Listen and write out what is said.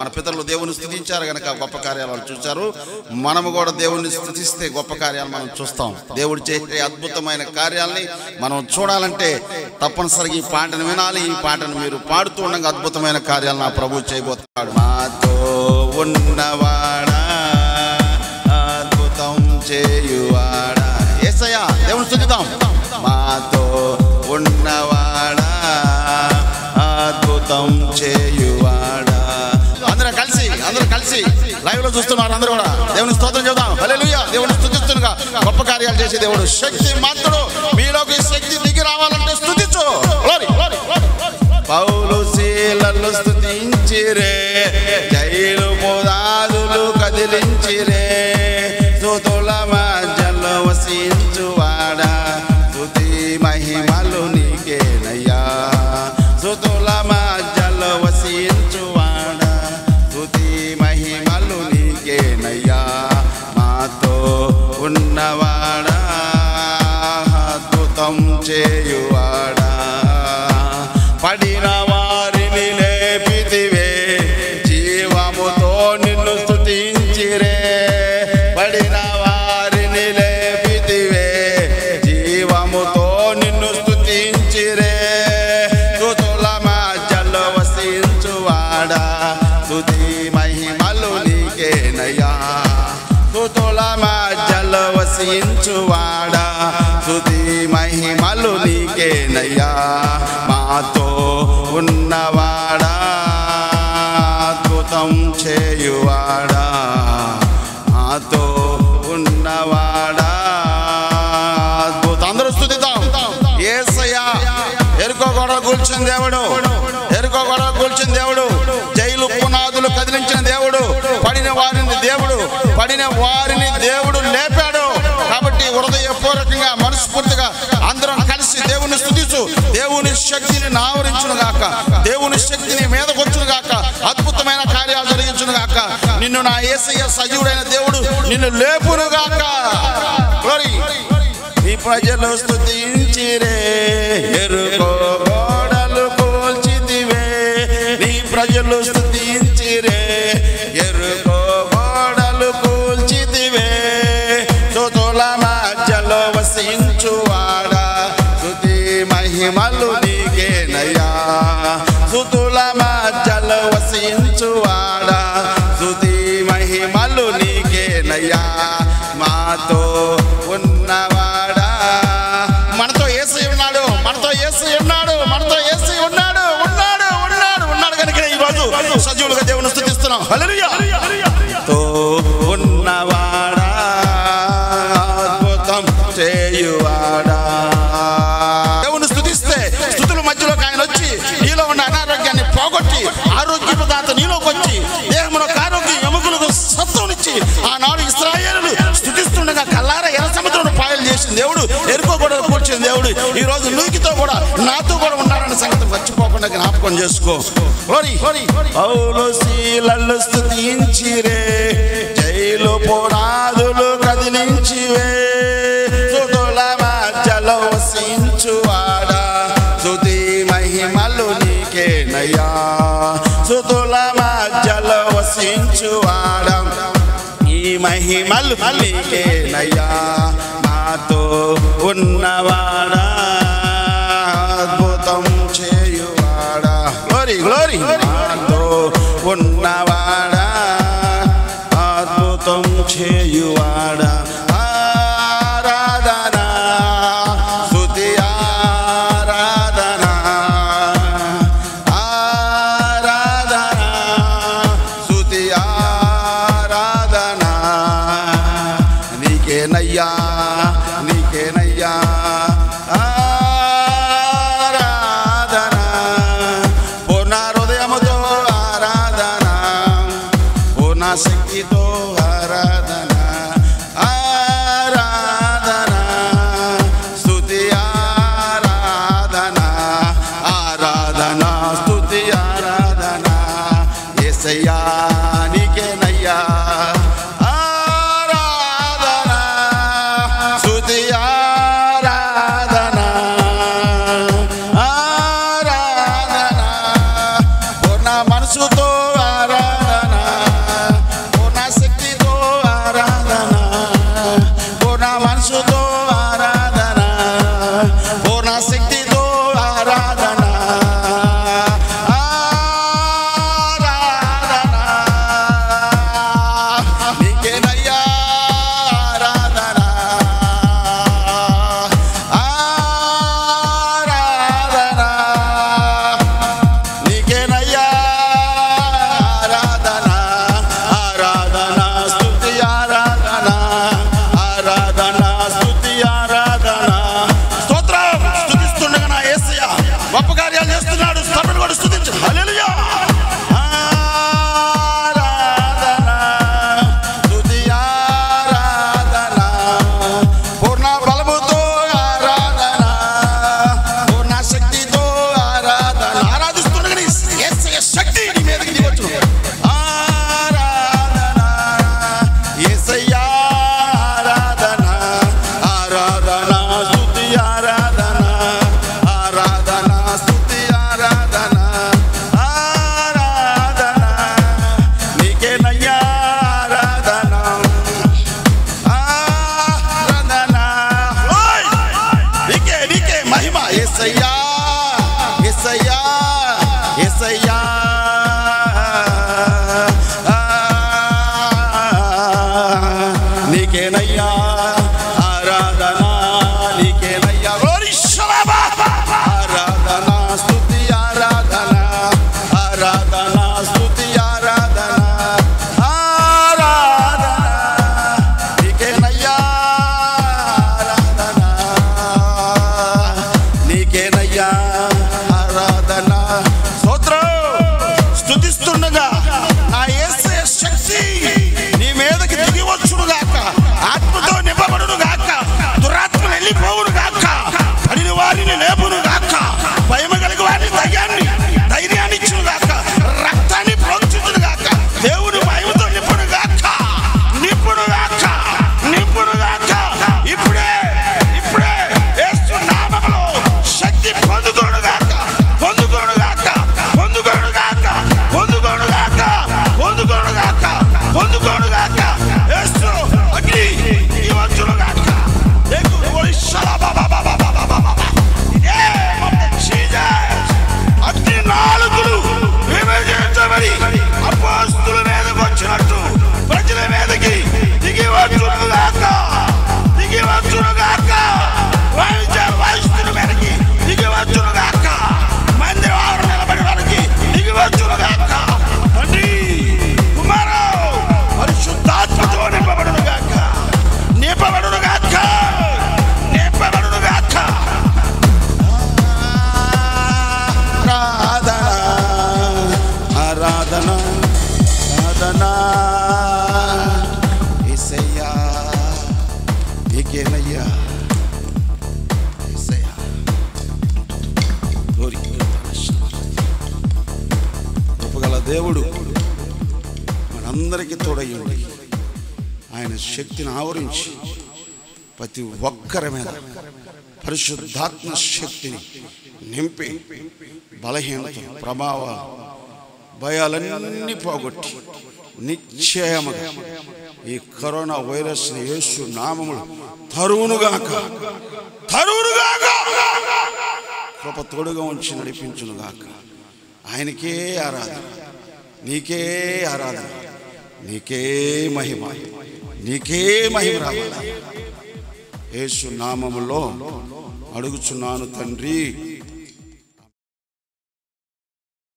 మన పితరులు దేవుని స్తుతించారు గనక గొప్ప కార్యాలు వాళ్ళు చూశారు. మనము కూడా దేవుని స్తుతిస్తే గొప్ప కార్యాలు మనం చూస్తాం. దేవుడు చేసే అద్భుతమైన కార్యాలని మనం చూడాలంటే తప్పనిసరిగా ఈ పాటను వినాలి. ఈ పాటను మీరు పాడుతూ ఉండగా అద్భుతమైన కార్యాలు నా ప్రభువు చేయబోతున్నాడు. మాతో ఉన్నవాడా, అద్భుతం చేయువాడా, యేసయ్యా దేవుని స్తుతిద్దాం. మాతో ఉన్నవాడా, అద్భుతం చేయువాడా. అందరూ కలిసి లైవ్ లో చూస్తున్నారు. అందరూ కూడా దేవుని స్తోత్రం చెబుదాం. హల్లెలూయా. దేవుని స్తుతిస్తుండగా గొప్ప కార్యాలు చేసే దేవుడు శక్తి మంతుడు. మీలోకి శక్తి దిగి రావాలంటే స్తుతించు. పౌలు శీలలు స్తుతించిరే, జైలు పునాదులు కదిలించిరే, స్తుతుల మధ్యలో వసించువాడా, స్తుతి మహిమలు నీకేనయ్యా, స్తుతుల మధ్యలో వసించువాడా, స్తుతి మహిమలు నీకేనయ్యా. మాతో ఉన్నవాడా, అద్భుతం చేయువాడా, పడిన వారిని లేపితివే, జీవముతో నిన్ను స్తుతించిరే, పడిన వారిని లేపితివే, జీవముతో నిన్ను స్తుతించిరే, స్తుతుల మధ్యలో వసించువాడా, స్తుతి మహిమలు నీకేనయ్యా, స్తుతుల మధ్యలో వసించువాడా, స్తుతి మహిమలు నీకేనయ్యా. మాతో ఉన్నవాడా, అద్భుతం చేయువాడా, మాతో ఉన్నవాడా అద్భుతం. అందరూ స్తుతిద్దాం. యేసయ్యా ఎరుకో గొడవ కూల్చిన దేవుడు, ఎరుకో గొడవ కూల్చిన దేవుడు, జైలు పునాదులు కదిలించిన దేవుడు, పడిన వారిని దేవుడు లేపాడు. కాబట్టి హృదయపూర్వకంగా మనస్ఫూర్తిగా అందరం కలిసి దేవుని స్తుతించు. దేవుని శక్తిని ఆవరించును గాక, దేవుని శక్తిని మీదకొచ్చును గాక, అద్భుతమైన కార్యాలు జరిగించును గాక. నిన్ను నా యేసయ్య సజీవుడైన దేవుడు నిన్ను లేపును గాక. గ్లోరీ. నీ ప్రజలు స్తుతించిరే, ఎరుకో గోడలు కూల్చితివే, నీ ప్రజలు స్తుతించిరే, ఎరుకో గోడలు కూల్చితివే, స్తుతుల మధ్యలో వసించువాడా, స్తుతి మహిమలు నీకేనయ్యా, స్తుతుల మధ్యలో వసించువాడా, స్తుతి మహిమలు నీకేనయ్యా. మాతో ఉన్నవాడా, మనతో యేసయ్య ఉన్నాడు, మనతో యేసయ్య ఉన్నాడు, మనతో యేసయ్య ఉన్నాడు, ఉన్నాడు ఉన్నాడు ఉన్నాడు కనుక ఈరోజు సజీవులుగా దేవుని స్తుతిస్తున్నాం. హల్లెలూయా. తో ఉన్నవాడా, అద్భుతం చేయువాడా. దేవుని స్తుతిస్తే స్తుతుల మధ్యలోకి ఆయన వచ్చి నీలో ఉన్న అనారోగ్యాన్ని పోగొట్టి ఆరోగ్యపు దాత నీలోకి వచ్చి దేహంలోకి ఆరోగ్యం, ఎముకలకు సత్తునిచ్చి ఆనాడు ఇశ్రాయేలును స్తుతిస్తుండగా కల్లార ఎర్ర సముద్రంలో పాయలు చేసిన దేవుడు, ఎరుకో కూడా కూర్చిన దేవుడు ఈ రోజు నీకితో కూడా నాతో కూడా ఉన్నాడన్న సంగతి మర్చిపోకుండా జ్ఞాపకం చేసుకో. పౌలు శీలలు స్తుతించిరే, జైలు పునాదులు కదిలించివే, స్తుతుల మధ్యలో వసించువాడా, స్తుతి మహిమలు నీకేనయ్యా, స్తుతుల మధ్యలో వసించువాడా, ఈ మహిమలు నీకేనయ్యా. మాతో ఉన్నవాడా, అద్భుతం చేయువాడా. Glory glory. మాతో ఉన్నవాడా, అద్భుతం చేయువాడా. ఆరాధనా స్తుతి ఆరాధనా, ఆరాధనా స్తుతి ఆరాధనా నీకేనయ్యా, నీకేనయ్యా. ఆరాధనా పూర్ణ హృదయముతో ఆరాధనా, పూర్ణ శక్తితో ఆరాధనా, ఆరాధనా స్తుతి ఆరాధనా, ఆరాధనా స్తుతి ఆరాధనా. యేసయ్యా నీకేనయ్యా, ఆరాధనా స్తుతి ఆరాధనా. నీకేనయ్యా కృపగల దేవుడు మనందరికీ తోడయ్యండి. ఆయన శక్తిని ఆవరించి ప్రతి ఒక్కరి మీద పరిశుద్ధాత్మ శక్తిని నింపి బలహీనత, ప్రభావాలు, భయాలన్నీ పోగొట్టి నిశ్చయముగా ఈ కరోనా వైరస్ యేసు నామములో తరువునుగాక కృప తోడుగా ఉంచి నడిపించునుగాక. ఆయనకే ఆరాధన, నీకే ఆరాధన, నీకే మహిమ, నీకే మహిమ రావాలి. యేసు నామములో అడుగుచున్నాను తండ్రి.